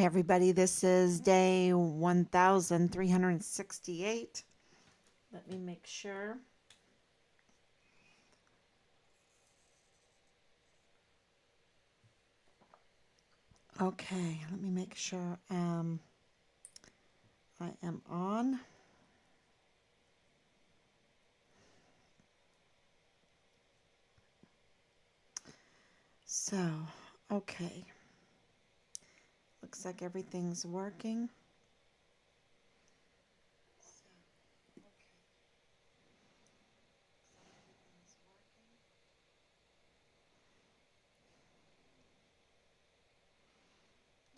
everybody. This is day 1368. Let me make sure. Okay, let me make sure I am on. So, okay. Looks like everything's working.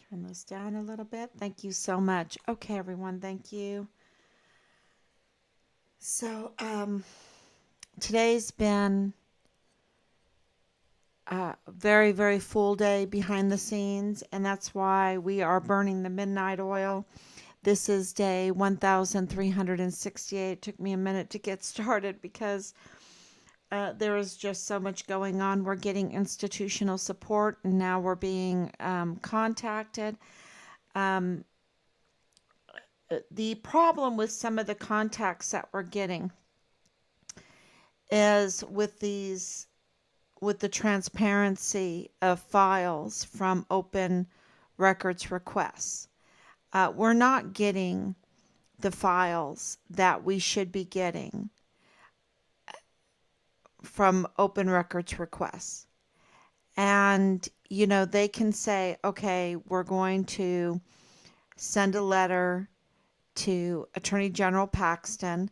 Turn this down a little bit. Thank you so much. Okay, everyone, thank you. So, today's been a very, very full day behind the scenes, and that's why we are burning the midnight oil. This is day 1368. It took me a minute to get started because there is just so much going on. We're getting institutional support, and now we're being contacted. Um, the problem with some of the contacts that we're getting is with the transparency of files from open records requests. We're not getting the files that we should be getting from open records requests. And, they can say, okay, we're going to send a letter to Attorney General Paxton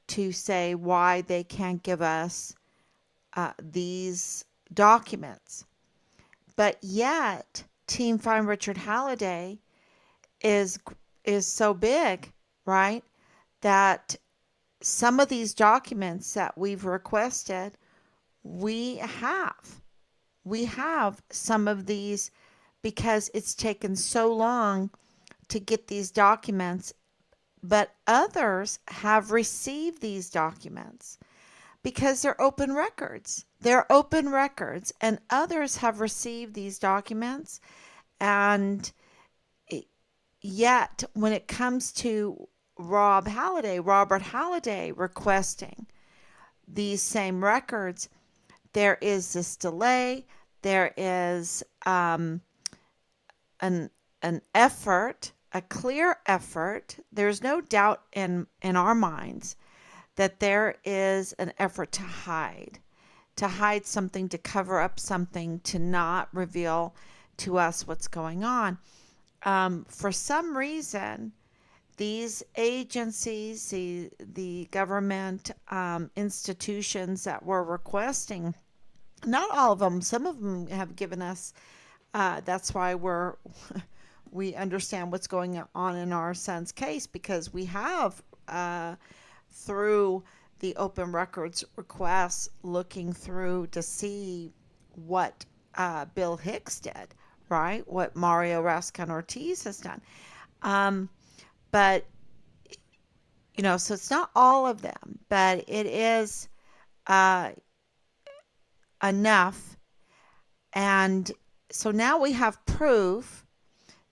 to say why they can't give us these documents. But yet, Team Find Richard Halliday is so big, right? That some of these documents that we've requested, we have. We have some of these because it's taken so long to get these documents, but others have received these documents because they're open records. They're open records, and others have received these documents. And yet, when it comes to Robert Halliday requesting these same records, there is this delay. There is an effort, a clear effort. There's no doubt in our minds that there is an effort to hide something, to cover up something, to not reveal to us what's going on. For some reason, these agencies, the government institutions that we're requesting, not all of them, some of them have given us, that's why we understand what's going on in our son's case, because we have, through the open records requests, looking through to see what Bill Hicks did, right? What Mario Raskin Ortiz has done. But, so it's not all of them, but it is enough. And so now we have proof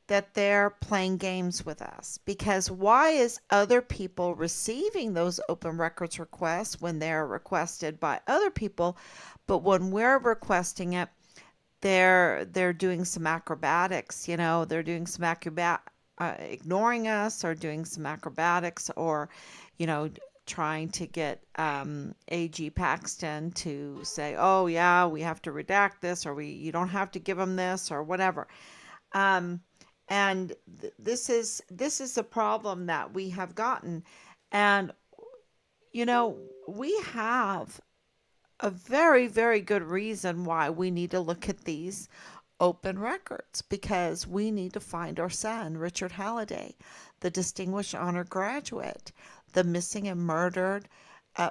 that they're playing games with us, because why is other people receiving those open records requests when they're requested by other people, but when we're requesting it, they're doing some acrobatics, they're doing some ignoring us, or doing some acrobatics, or trying to get AG Paxton to say, oh yeah, we have to redact this, or you don't have to give them this, or whatever. And this is a problem that we have gotten. And we have a very, very good reason why we need to look at these open records, because we need to find our son, Richard Halliday, the Distinguished Honor Graduate, the missing and murdered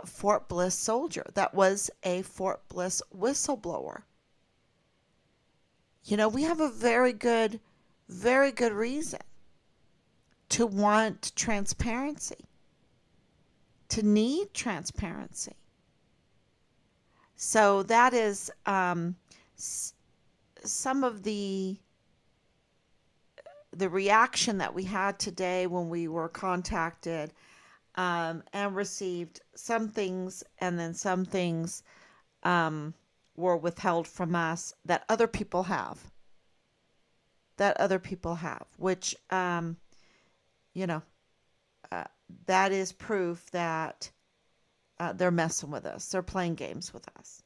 Fort Bliss soldier that was a Fort Bliss whistleblower. We have a very good reason to want transparency, to need transparency. So that is some of the the reaction that we had today when we were contacted, and received some things, and then some things um, were withheld from us that other people have, which, you know, uh, that is proof that they're messing with us. They're playing games with us.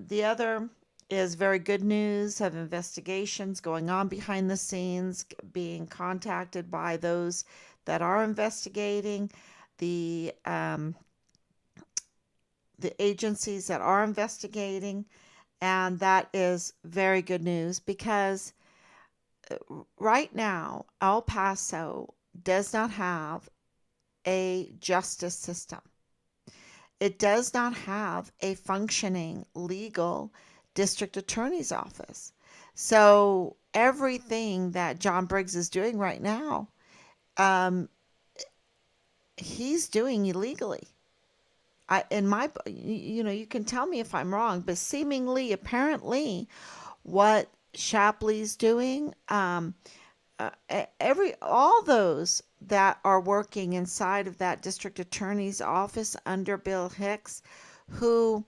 The other is very good news of investigations going on behind the scenes, being contacted by those that are investigating, the um, the agencies that are investigating, and that is very good news because right now El Paso does not have a justice system. It does not have a functioning legal district attorney's office. So everything that John Briggs is doing right now, um, he's doing illegally. In my, you can tell me if I'm wrong, but seemingly, apparently, what Shapley's doing, all those that are working inside of that district attorney's office under Bill Hicks, who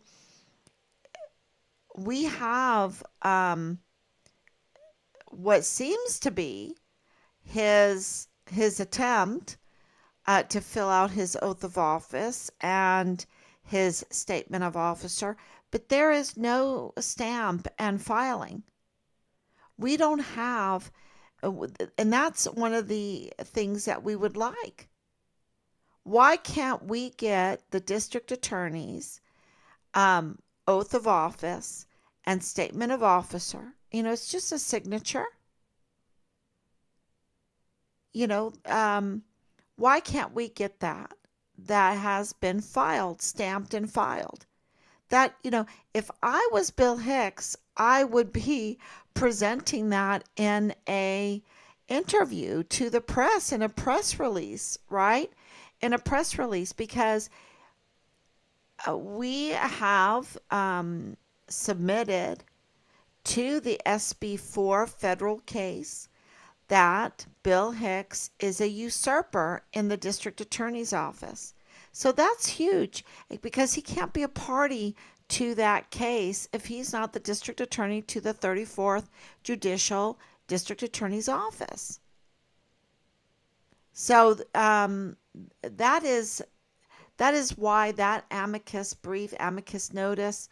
we have what seems to be his attempt to fill out his oath of office and his statement of officer, but there is no stamp and filing. We don't have, and that's one of the things that we would like. Why can't we get the district attorney's oath of office and statement of officer? It's just a signature. You know, why can't we get that? That has been filed, stamped and filed. That, if I was Bill Hicks, I would be presenting that in a interview to the press, in a press release, right? In a press release, because we have submitted to the SB4 federal case that Bill Hicks is a usurper in the district attorney's office. So that's huge because he can't be a party to that case if he's not the district attorney to the 34th Judicial District Attorney's Office. So that is why that brief amicus notice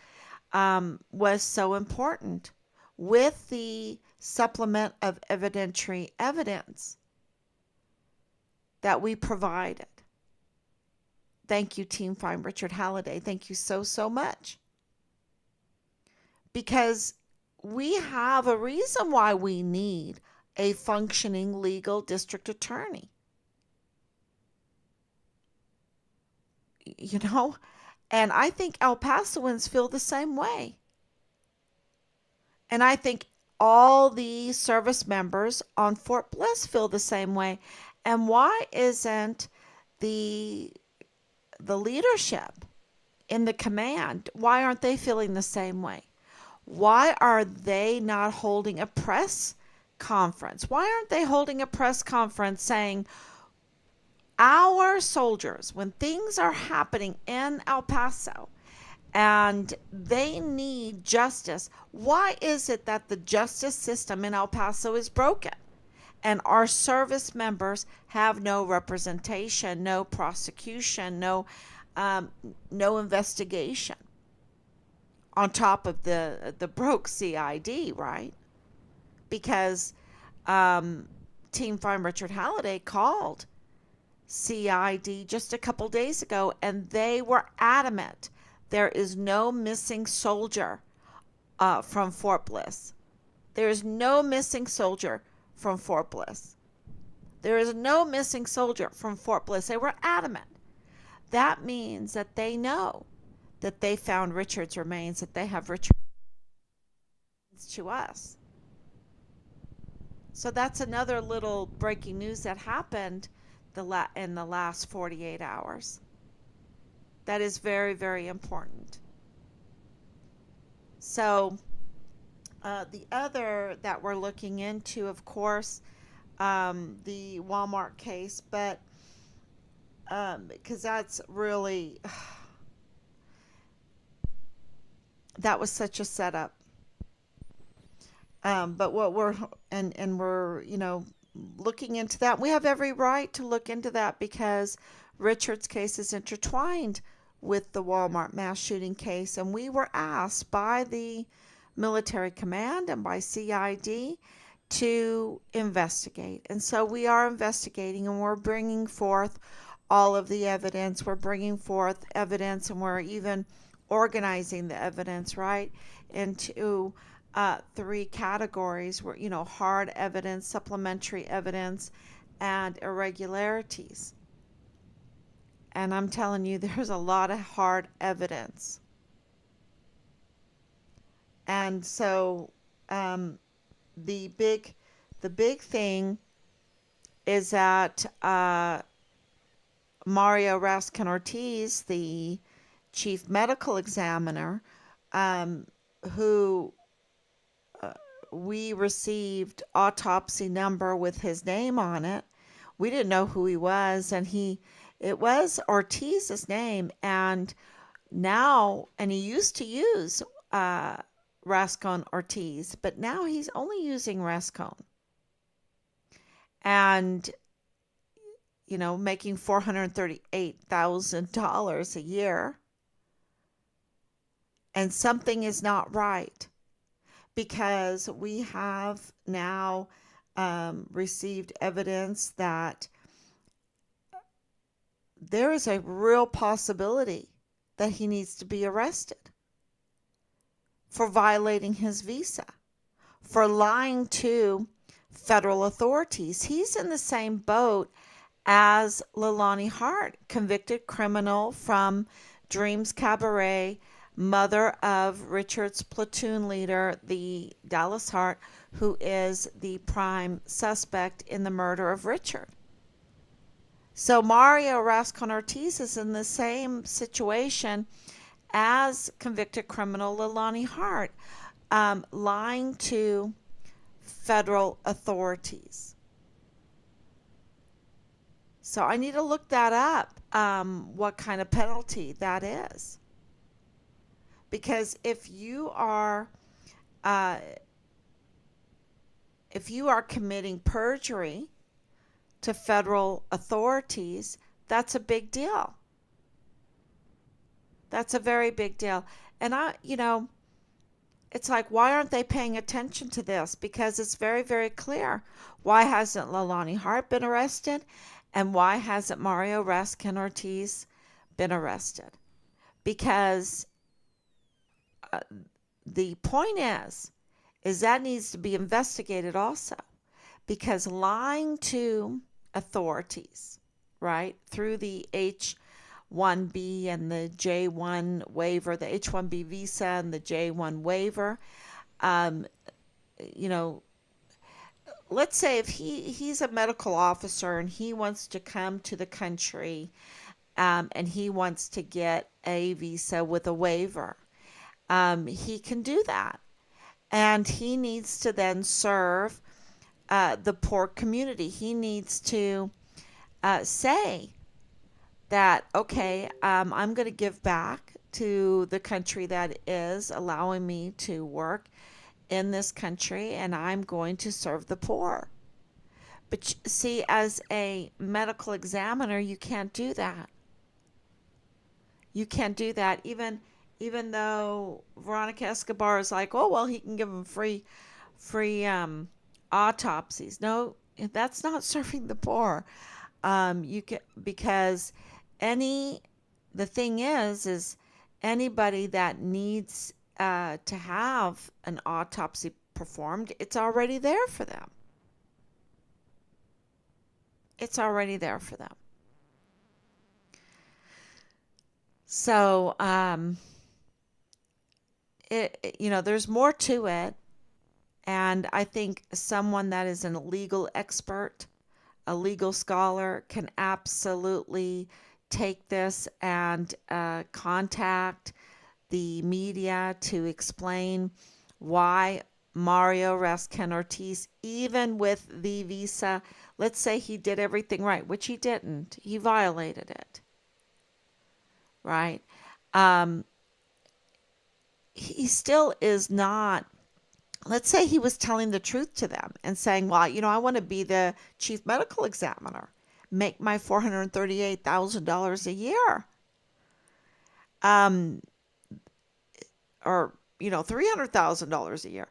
was so important with the supplement of evidentiary evidence that we provided. Thank you, Team Fine Richard Halliday. Thank you so, so much. Because we have a reason why we need a functioning legal district attorney. And I think El Pasoans feel the same way. And I think all the service members on Fort Bliss feel the same way. And why isn't the leadership in the command, why aren't they feeling the same way? Why are they not holding a press conference? Why aren't they holding a press conference saying, our soldiers, when things are happening in El Paso and they need justice, why is it that the justice system in El Paso is broken? And our service members have no representation, no prosecution, no investigation. On top of the broke CID, right? Because Team Fine Richard Halliday called CID just a couple days ago, and they were adamant there is no missing soldier from Fort Bliss. There is no missing soldier from Fort Bliss. There is no missing soldier from Fort Bliss. They were adamant. That means that they know that they found Richard's remains, that they have Richard's to us. So that's another little breaking news that happened in the last 48 hours. That is very, very important. So the other that we're looking into, of course, the Walmart case, but because that's really that was such a setup. But what we're and we're looking into that. We have every right to look into that because Richard's case is intertwined with the Walmart mass shooting case, and we were asked by the military command and by CID to investigate. And so we are investigating and we're bringing forth all of the evidence. We're bringing forth evidence and we're even organizing the evidence, right, into three categories where, hard evidence, supplementary evidence, and irregularities. And I'm telling you, there's a lot of hard evidence. And so um, the big the big thing is that Mario Raskin Ortiz, the chief medical examiner, um, who we received autopsy number with his name on it. We didn't know who he was, and it was Ortiz's name, and he used to use uh, Rascon Ortiz, but now he's only using Rascon, and making $438,000 a year, and something is not right because we have now received evidence that there is a real possibility that he needs to be arrested for violating his visa, for lying to federal authorities. He's in the same boat as Leilani Hart, convicted criminal from Dreams Cabaret, mother of Richard's platoon leader, the Dallas Hart, who is the prime suspect in the murder of Richard. So Mario Rascon Ortiz is in the same situation as convicted criminal Leilani Hart, lying to federal authorities. So I need to look that up, what kind of penalty that is. Because uh, if you are committing perjury to federal authorities, that's a big deal. That's a very big deal. And it's like, why aren't they paying attention to this? Because it's very, very clear. Why hasn't Leilani Hart been arrested? And why hasn't Mario Raskin Ortiz been arrested? Because uh, the point is that needs to be investigated also. Because lying to authorities, right, through the H-1B and the J-1 waiver, the H-1B visa and the J-1 waiver, um, you know, let's say if he's a medical officer and he wants to come to the country, and he wants to get a visa with a waiver, he can do that. And he needs to then serve the poor community. He needs to say that, okay, I'm going to give back to the country that is allowing me to work in this country, and I'm going to serve the poor. But see, as a medical examiner, you can't do that. You can't do that. Even though Veronica Escobar is like, oh well, he can give them free autopsies. No, that's not serving the poor. You can, because any the thing is anybody that needs to have an autopsy performed, it's already there for them. It's already there for them. So there's more to it, and I think someone that is a legal expert, a legal scholar, can absolutely take this and contact the media to explain why Mario Raskin Ortiz, even with the visa, let's say he did everything right, which he didn't. He violated it, right? Um, he still is not. Let's say he was telling the truth to them and saying, well, I want to be the chief medical examiner, make my $438,000 a year, um, or, $300,000 a year.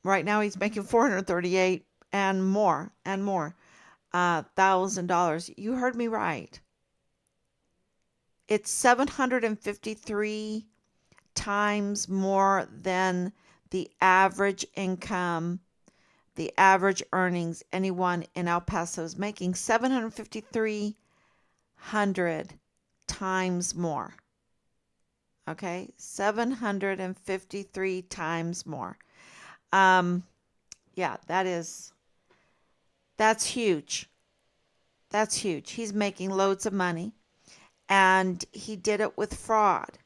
Right now he's making 438 and more $1,000. You heard me right. It's 753 times more than the average income, the average earnings anyone in El Paso is making. 753 times more. Okay, 753 times more. Um, yeah, that's huge. That's huge. He's making loads of money, and he did it with fraud.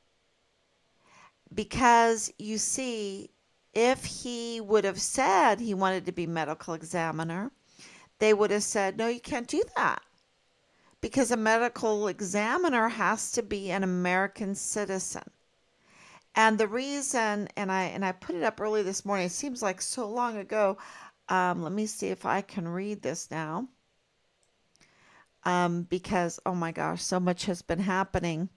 Because you see, if he would have said he wanted to be medical examiner, they would have said, no, you can't do that. Because a medical examiner has to be an American citizen. And the reason, and I put it up early this morning, it seems like so long ago. Let me see if I can read this now. Because, oh my gosh, so much has been happening.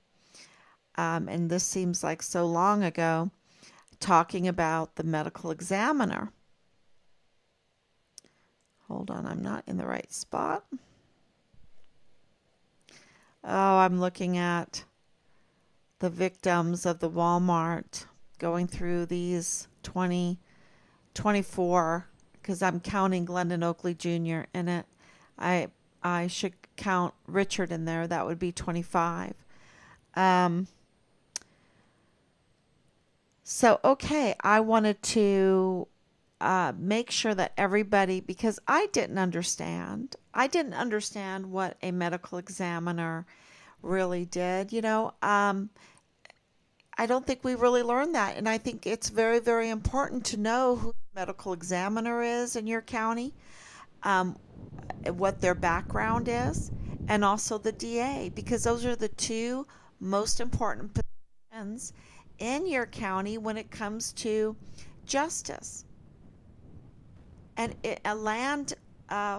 And this seems like so long ago, talking about the medical examiner. Hold on, I'm not in the right spot. Oh, I'm looking at the victims of the Walmart, going through these 24, because I'm counting Glendon Oakley Jr. in it. I I should count Richard in there. That would be 25. Um, so, okay, I wanted to make sure that everybody, because I didn't understand what a medical examiner really did. I don't think we really learned that. And I think it's very, very important to know who the medical examiner is in your county, um, what their background is, and also the DA, because those are the two most important positions in your county when it comes to justice. And a land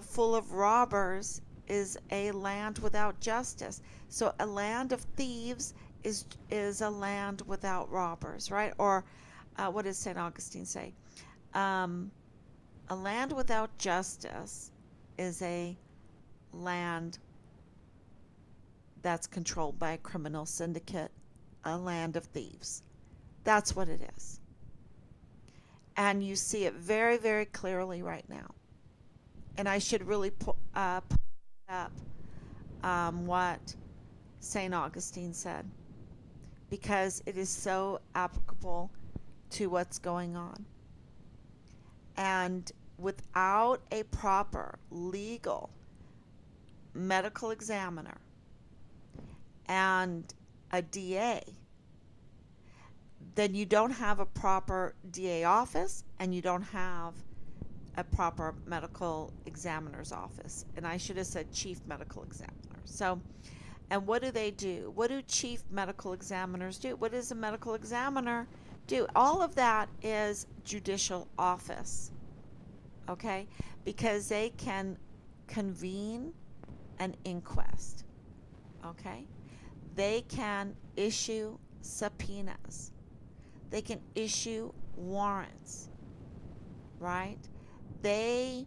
full of robbers is a land without justice. So a land of thieves is a land without robbers, right? Or what does St. Augustine say? Um, a land without justice is a land that's controlled by a criminal syndicate, a land of thieves. That's what it is. And you see it very, very clearly right now. And I should really put up what St. Augustine said, because it is so applicable to what's going on. And without a proper legal medical examiner and a DA, then you don't have a proper DA office and you don't have a proper medical examiner's office. And I should have said chief medical examiner. So, and what do they do? What do chief medical examiners do? What does a medical examiner do? All of that is judicial office, okay? Because they can convene an inquest, okay? They can issue subpoenas. They can issue warrants, right? They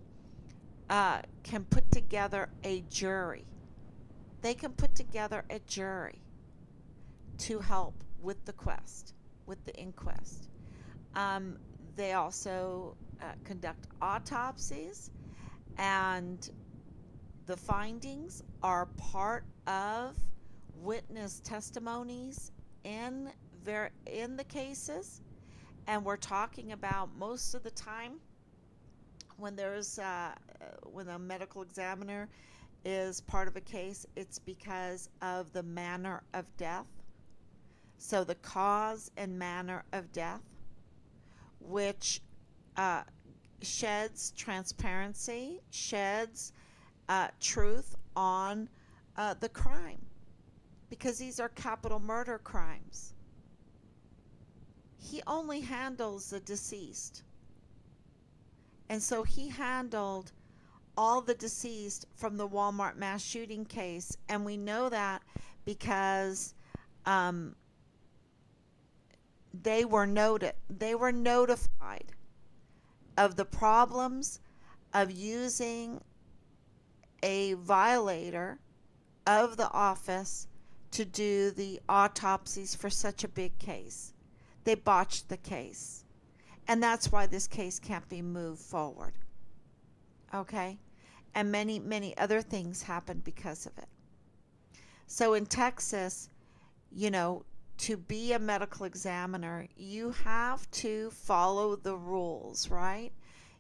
can put together a jury. They can put together a jury to help with the inquest. Um, they also conduct autopsies, and the findings are part of witness testimonies in the cases. And we're talking about, most of the time when when a medical examiner is part of a case, it's because of the manner of death. So the cause and manner of death, which uh, sheds transparency, sheds truth on the crime, because these are capital murder crimes. He only handles the deceased. And so he handled all the deceased from the Walmart mass shooting case. And we know that because um, they were notified of the problems of using a violator of the office to do the autopsies for such a big case. They botched the case. And that's why this case can't be moved forward. Okay? And many, many other things happened because of it. So in Texas, you know, to be a medical examiner, you have to follow the rules, right?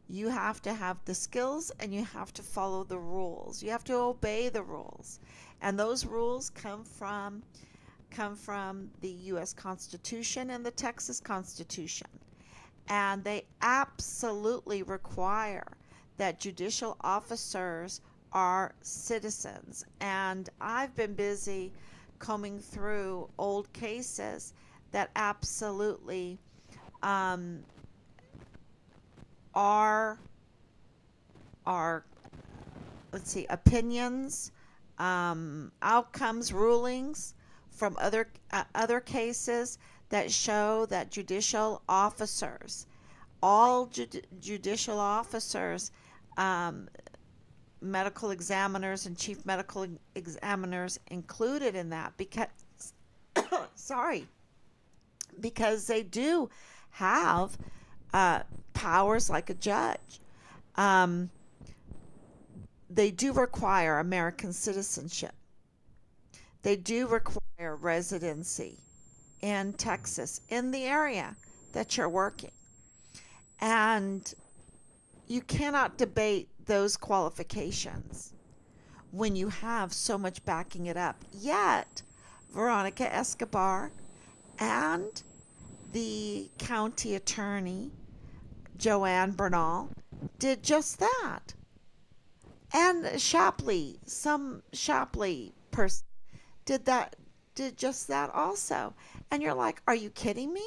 You have to have the skills and you have to follow the rules. You have to obey the rules. And those rules come from the US Constitution and the Texas Constitution. And they absolutely require that judicial officers are citizens. And I've been busy combing through old cases that absolutely um, are are let's see, opinions, outcomes, rulings from other cases that show that judicial officers, all judicial officers, um, medical examiners and chief medical examiners included in that, because sorry, because they do have powers like a judge. Um, they do require American citizenship. They do require residency in Texas, in the area that you're working. And you cannot debate those qualifications when you have so much backing it up. Yet, Veronica Escobar and the county attorney, Joanne Bernal, did just that. And Shapley, some Shapley person did just that also. And you're like, are you kidding me?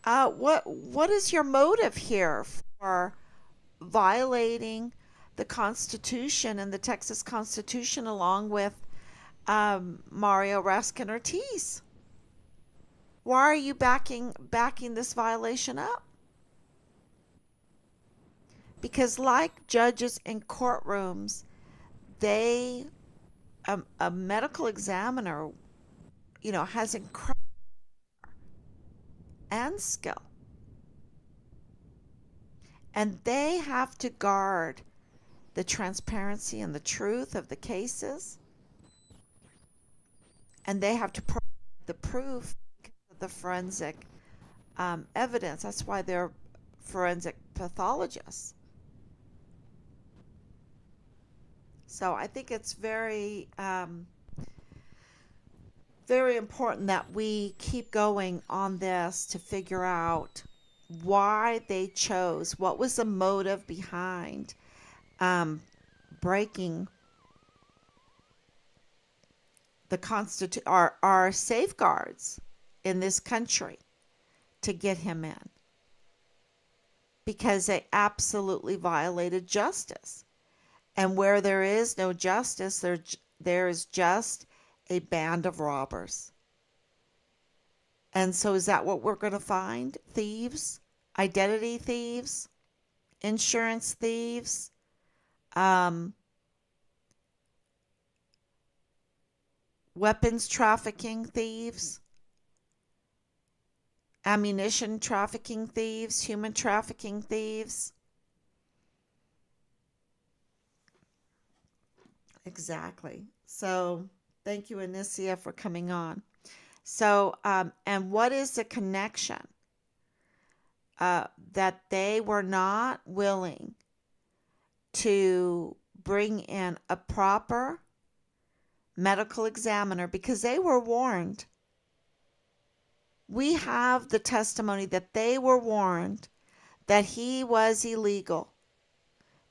What is your motive here for violating the Constitution and the Texas Constitution along with Mario Raskin Ortiz? Why are you backing this violation up? Because like judges in courtrooms, they a medical examiner, you know, has incredible and skill, and they have to guard the transparency and the truth of the cases, and they have to provide the proof of the forensic evidence. That's why they're forensic pathologists. So I think it's very important that we keep going on this to figure out why they chose, what was the motive behind breaking the our safeguards in this country to get him in, because they absolutely violated justice. And where there is no justice, there is just a band of robbers. And so is that what we're going to find? Thieves, identity thieves, insurance thieves, weapons trafficking thieves, ammunition trafficking thieves, human trafficking thieves. Exactly. So thank you, Anicia, for coming on. So, and what is the connection? That they were not willing to bring in a proper medical examiner because they were warned. We have the testimony that they were warned that he was illegal,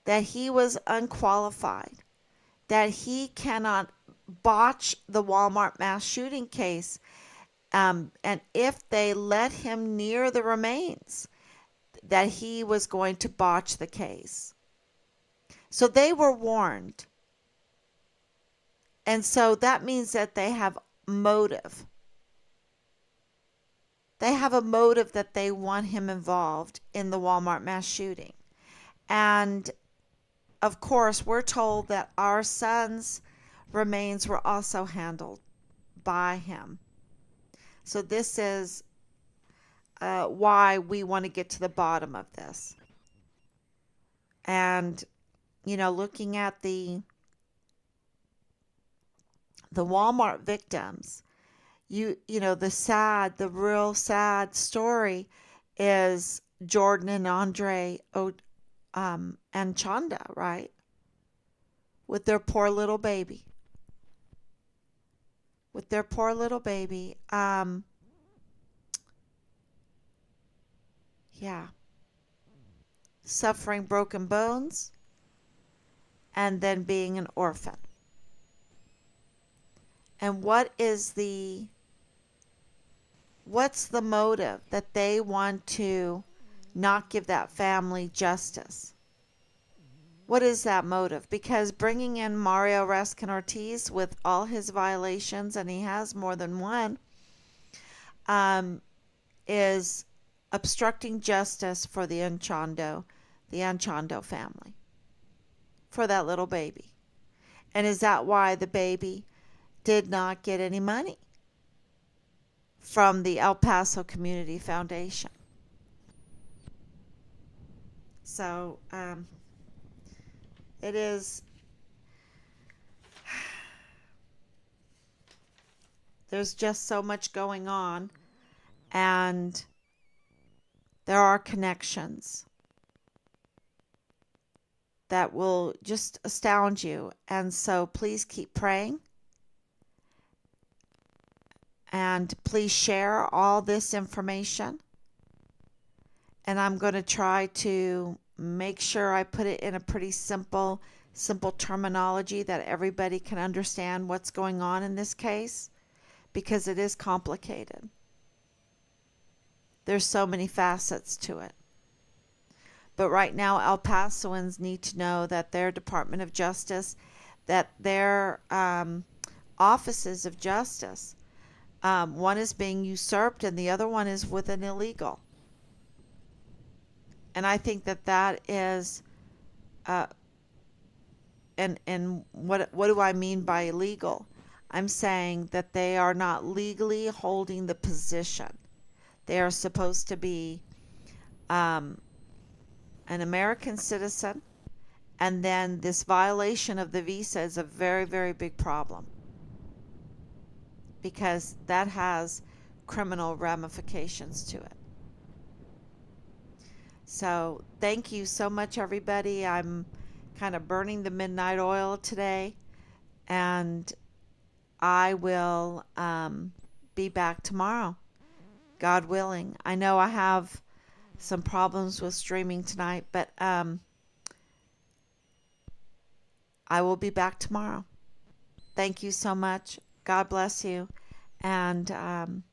that he was unqualified, that he cannot botch the Walmart mass shooting case. And if they let him near the remains, that he was going to botch the case. So they were warned. And so that means that they have motive. They have a motive that they want him involved in the Walmart mass shooting. And of course, we're told that our son's remains were also handled by him. So this is why we want to get to the bottom of this. And, looking at the Walmart victims, the real sad story is Jordan and Andre and Chanda, right? With their poor little baby. Yeah. Suffering broken bones and then being an orphan. And what's the motive that they want to not give that family justice? What is that motive? Because bringing in Mario Raskin Ortiz with all his violations, and he has more than one, is obstructing justice for the Anchondo family, for that little baby. And is that why the baby did not get any money from the El Paso Community Foundation? So it is, there's just so much going on, and there are connections that will just astound you. And so please keep praying, and please share all this information. And I'm going to try to make sure I put it in a pretty simple terminology that everybody can understand what's going on in this case, because it is complicated. There's so many facets to it. But right now, El Pasoans need to know that their Department of Justice, that their offices of justice, one is being usurped and the other one is with an illegal. And I think that is, and what do I mean by illegal? I'm saying that they are not legally holding the position. They are supposed to be an American citizen, and then this violation of the visa is a very, very big problem, because that has criminal ramifications to it. So thank you so much, everybody. I'm kind of burning the midnight oil today, and I will be back tomorrow, God willing. I know I have some problems with streaming tonight, but I will be back tomorrow. Thank you so much. God bless you, and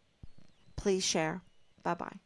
please share. Bye-bye.